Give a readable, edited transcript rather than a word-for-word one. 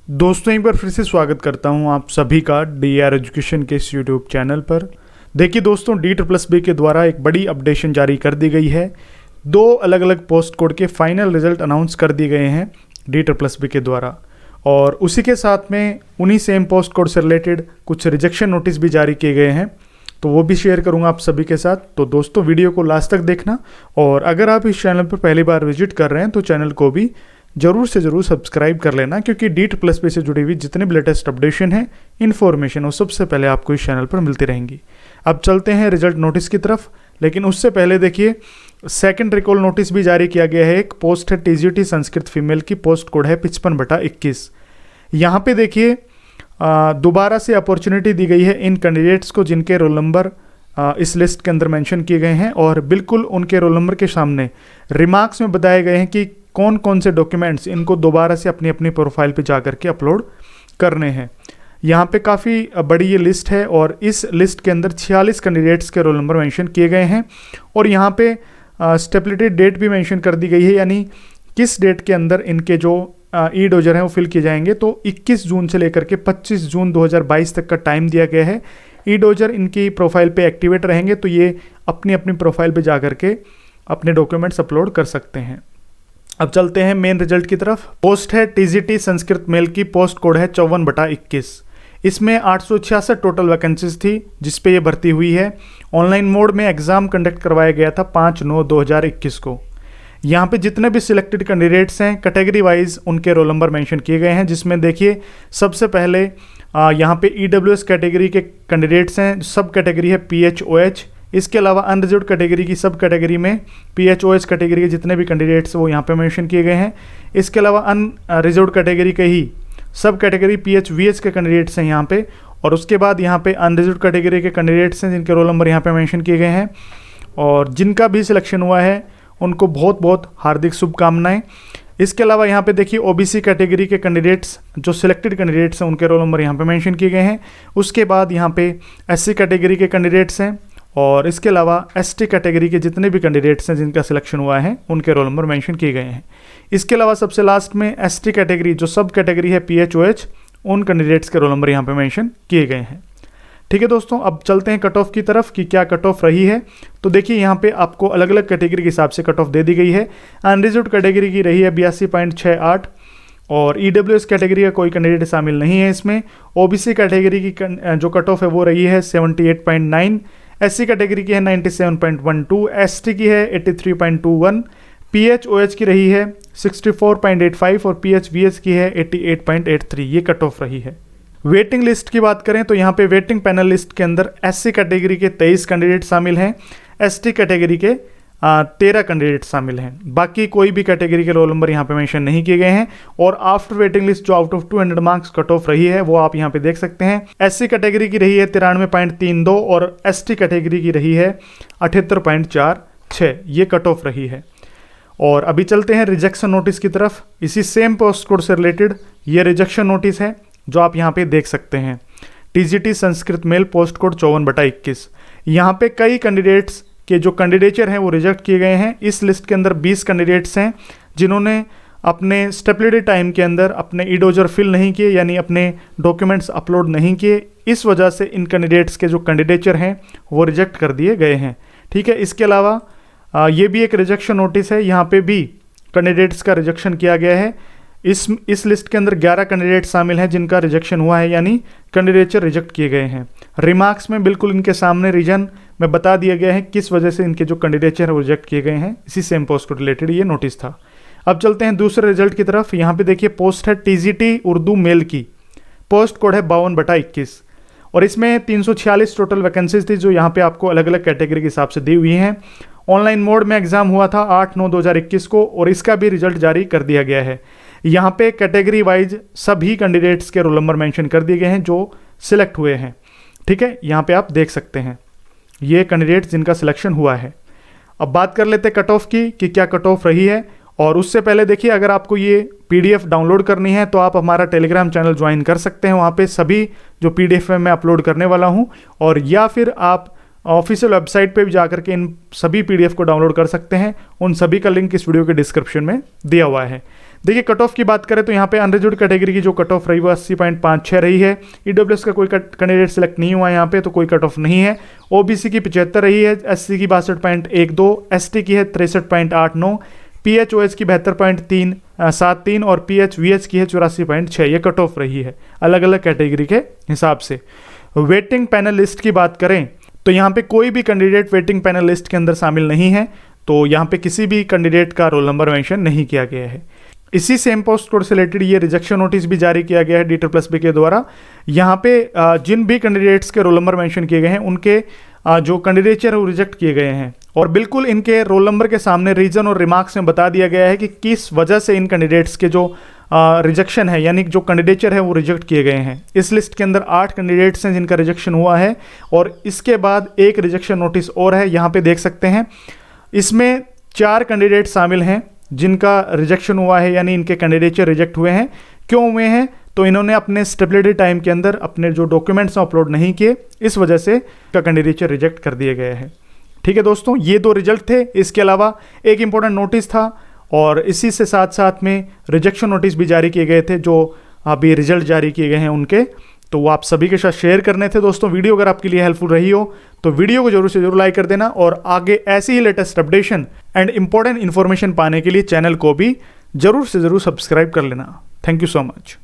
दोस्तों एक बार फिर से स्वागत करता हूं आप सभी का डीआर एजुकेशन के इस यूट्यूब चैनल पर। देखिए दोस्तों, डी++ के द्वारा एक बड़ी अपडेशन जारी कर दी गई है। दो अलग अलग पोस्ट कोड के फाइनल रिजल्ट अनाउंस कर दिए गए हैं डी++ के द्वारा, और उसी के साथ में उन्हीं सेम पोस्ट कोड से रिलेटेड कुछ रिजेक्शन नोटिस भी जारी किए गए हैं, तो वो भी शेयर करूंगा आप सभी के साथ। तो दोस्तों वीडियो को लास्ट तक देखना, और अगर आप इस चैनल पर पहली बार विजिट कर रहे हैं तो चैनल को भी जरूर से जरूर सब्सक्राइब कर लेना, क्योंकि डी++ से जुड़ी हुई जितने भी लेटेस्ट अपडेशन है, इन्फॉर्मेशन, वो सबसे पहले आपको इस चैनल पर मिलती रहेंगी। अब चलते हैं रिजल्ट नोटिस की तरफ, लेकिन उससे पहले देखिए सेकंड रिकॉल नोटिस भी जारी किया गया है। एक पोस्ट है टीजीटी संस्कृत फीमेल की, पोस्ट कोड है 55/21। यहाँ पे देखिए दोबारा से अपॉर्चुनिटी दी गई है इन कैंडिडेट्स को जिनके रोल नंबर इस लिस्ट के अंदर मेंशन किए गए हैं, और बिल्कुल उनके रोल नंबर के सामने रिमार्क्स में बताए गए हैं कि कौन कौन से डॉक्यूमेंट्स इनको दोबारा से अपनी अपनी प्रोफाइल पे जा करके अपलोड करने हैं। यहाँ पे काफ़ी बड़ी ये लिस्ट है, और इस लिस्ट के अंदर 46 कैंडिडेट्स के रोल नंबर मेंशन किए गए हैं, और यहाँ पे स्टेबिलिटी डेट भी मेंशन कर दी गई है, यानी किस डेट के अंदर इनके जो ई डोजर हैं वो फिल किए जाएंगे। तो 21 जून से लेकर के 25 जून 2022 तक का टाइम दिया गया है। ई डोजर इनकी प्रोफाइल पे एक्टिवेट रहेंगे, तो ये अपनी अपनी प्रोफाइल पे जा करके अपने डॉक्यूमेंट्स अपलोड कर सकते हैं। अब चलते हैं मेन रिजल्ट की तरफ। पोस्ट है टीजीटी संस्कृत मेल की, पोस्ट कोड है 54/21। इसमें 866 टोटल वैकेंसीज थी जिसपे ये भर्ती हुई है। ऑनलाइन मोड में एग्जाम कंडक्ट करवाया गया था 5/9/2021 को। यहाँ पे जितने भी सिलेक्टेड कैंडिडेट्स हैं कैटेगरी वाइज उनके रोल नंबर मेंशन किए गए हैं, जिसमें देखिए सबसे पहले यहाँ पे ईडब्ल्यूएस कैटेगरी के कैंडिडेट्स हैं, सब कैटेगरी है PHOH। इसके अलावा अनरिजर्व्ड कैटेगरी की सब कैटेगरी में PHOH कैटेगरी के जितने भी कैंडिडेट्स वो यहाँ पे मेंशन किए गए हैं। इसके अलावा अनरिजर्व्ड कैटेगरी के ही सब कैटेगरी PHVH के कैंडिडेट्स हैं यहाँ पे, और उसके बाद यहाँ पे अनरिजर्व्ड कैटेगरी के कैंडिडेट्स हैं जिनके रोल नंबर यहाँ पे मेंशन किए गए हैं, और जिनका भी सिलेक्शन हुआ है उनको बहुत बहुत हार्दिक शुभकामनाएं। इसके अलावा यहाँ पे देखिए OBC कैटेगरी के कैंडिडेट्स जो सिलेक्टेड कैंडिडेट्स हैं उनके रोल नंबर यहाँ पे मेंशन किए गए हैं। उसके बाद यहाँ पे SC कैटेगरी के कैंडिडेट्स हैं, और इसके अलावा ST कैटेगरी के जितने भी कैंडिडेट्स हैं जिनका सिलेक्शन हुआ है उनके रोल नंबर मेंशन किए गए हैं। इसके अलावा सबसे लास्ट में ST कैटेगरी जो सब कैटेगरी है PHOH, उन कैंडिडेट्स के रोल नंबर यहाँ पे मेंशन किए गए हैं। ठीक है दोस्तों, अब चलते हैं कट ऑफ की तरफ कि क्या कट ऑफ रही है। तो देखिए यहाँ पे आपको अलग अलग कैटेगरी के हिसाब से कट ऑफ दे दी गई है। अनरिजर्व्ड कैटेगरी की रही है 82.68, और EWS कैटेगरी का कोई कैंडिडेट शामिल नहीं है इसमें। OBC कैटेगरी की जो कट ऑफ है वो रही है 78.9, SC कैटेगरी की है 97.12, ST की है 83.21, PHOH की रही है 64.85 और PHVH की है 88.83। ये कट ऑफ रही है। वेटिंग लिस्ट की बात करें तो यहाँ पे वेटिंग पैनल लिस्ट के अंदर SC कैटेगरी के 23 कैंडिडेट शामिल हैं, ST कैटेगरी के 13 कैंडिडेट शामिल हैं। बाकी कोई भी कैटेगरी के रोल नंबर यहाँ पे मेंशन नहीं किए गए हैं। और आफ्टर वेटिंग लिस्ट जो out of 200 marks cut off रही है वो आप यहाँ पे देख सकते हैं। SC कैटेगरी की रही है 93.32 और ST कैटेगरी की रही है 78.46। ये कट ऑफ रही है। और अभी चलते हैं रिजेक्शन नोटिस की तरफ। इसी सेम पोस्ट कोड से रिलेटेड ये रिजेक्शन नोटिस है जो आप यहाँ पे देख सकते हैं। TGT Sanskrit male, post code 54/21। यहाँ पे कई कैंडिडेट्स के जो कैंडिडेचर हैं वो रिजेक्ट किए गए हैं। इस लिस्ट के अंदर 20 कैंडिडेट्स हैं जिन्होंने अपने स्टेबिलिटी टाइम के अंदर अपने ई डोजर फिल नहीं किए, यानी अपने डॉक्यूमेंट्स अपलोड नहीं किए। इस वजह से इन कैंडिडेट्स के जो कैंडिडेचर हैं वो रिजेक्ट कर दिए गए हैं। ठीक है, इसके अलावा ये भी एक रिजेक्शन नोटिस है, यहाँ पे भी कैंडिडेट्स का रिजेक्शन किया गया है। इस लिस्ट के अंदर 11 कैंडिडेट शामिल हैं जिनका रिजेक्शन हुआ है, यानी कैंडिडेचर रिजेक्ट किए गए हैं। रिमार्क्स में बिल्कुल इनके सामने रीजन में बता दिया गया है किस वजह से इनके जो कैंडिडेचर है वो रिजेक्ट किए गए हैं। इसी सेम पोस्ट को रिलेटेड ये नोटिस था। अब चलते हैं दूसरे रिजल्ट की तरफ। यहाँ पे देखिए पोस्ट है टीजीटी उर्दू मेल की, पोस्ट कोड है 52/21, और इसमें 346 टोटल वैकेंसीज थी जो यहाँ पे आपको अलग अलग कैटेगरी के हिसाब से दी हुई हैं। ऑनलाइन मोड में एग्जाम हुआ था 8/9/2021 को, और इसका भी रिजल्ट जारी कर दिया गया है। यहाँ पे कैटेगरी वाइज सभी कैंडिडेट्स के रोल नंबर मेंशन कर दिए गए हैं जो सिलेक्ट हुए हैं। ठीक है, यहाँ पे आप देख सकते हैं ये कैंडिडेट्स जिनका सिलेक्शन हुआ है। अब बात कर लेते हैं कट ऑफ की कि क्या कट ऑफ रही है। और उससे पहले देखिए, अगर आपको ये PDF डाउनलोड करनी है तो आप हमारा टेलीग्राम चैनल ज्वाइन कर सकते हैं। वहाँ पे सभी जो PDF है मैं अपलोड करने वाला हूँ, और या फिर आप ऑफिशियल वेबसाइट पे भी जाकर के इन सभी PDF को डाउनलोड कर सकते हैं। उन सभी का लिंक इस वीडियो के डिस्क्रिप्शन में दिया हुआ है। देखिए कट ऑफ की बात करें तो यहाँ पे अनरिजर्व्ड कैटेगरी की जो कट ऑफ रही वो 80.56 रही है। ईडब्ल्यूएस का कोई कैंडिडेट सेलेक्ट नहीं हुआ यहाँ पे, तो कोई कट ऑफ नहीं है। ओबीसी की 75 रही है, एससी की 62.12, एसटी की है 63.89, पीएचओएस की 72.73 और पीएचवीएच की है 84.6। ये कट ऑफ रही है अलग अलग कैटेगरी के हिसाब से। वेटिंग पैनल लिस्ट की बात करें तो यहाँ पे कोई भी कैंडिडेट वेटिंग पैनल लिस्ट के अंदर शामिल नहीं है, तो यहाँ पे किसी भी कैंडिडेट का रोल नंबर मेंशन नहीं किया गया है। इसी सेम पोस्ट कोड से रिलेटेड ये रिजेक्शन नोटिस भी जारी किया गया है DSSB के द्वारा। यहाँ पे जिन भी कैंडिडेट्स के रोल नंबर मेंशन किए गए हैं उनके जो कैंडिडेचर है वो रिजेक्ट किए गए हैं, और बिल्कुल इनके रोल नंबर के सामने रीजन और रिमार्क्स में बता दिया गया है कि किस वजह से इन कैंडिडेट्स के जो रिजेक्शन है यानी जो कैंडिडेचर है वो रिजेक्ट किए गए हैं। इस लिस्ट के अंदर 8 कैंडिडेट्स हैं जिनका रिजेक्शन हुआ है, और इसके बाद एक रिजेक्शन नोटिस और है, यहाँ पे देख सकते हैं। इसमें 4 कैंडिडेट शामिल हैं जिनका रिजेक्शन हुआ है, यानी इनके कैंडिडेचर रिजेक्ट हुए हैं। क्यों हुए हैं? तो इन्होंने अपने स्टेपुलेटेड टाइम के अंदर अपने जो डॉक्यूमेंट्स हैं अपलोड नहीं किए, इस वजह से का कैंडिडेचर रिजेक्ट कर दिए गए हैं। ठीक है दोस्तों, ये 2 रिजल्ट थे। इसके अलावा एक इंपॉर्टेंट नोटिस था, और इसी से साथ साथ में रिजेक्शन नोटिस भी जारी किए गए थे जो अभी रिजल्ट जारी किए गए हैं उनके, तो वो आप सभी के साथ शेयर करने थे। दोस्तों वीडियो अगर आपके लिए हेल्पफुल रही हो तो वीडियो को जरूर से जरूर लाइक कर देना, और आगे ऐसी ही latest updation and important information पाने के लिए चैनल को भी जरूर से जरूर सब्सक्राइब कर लेना। Thank you so much.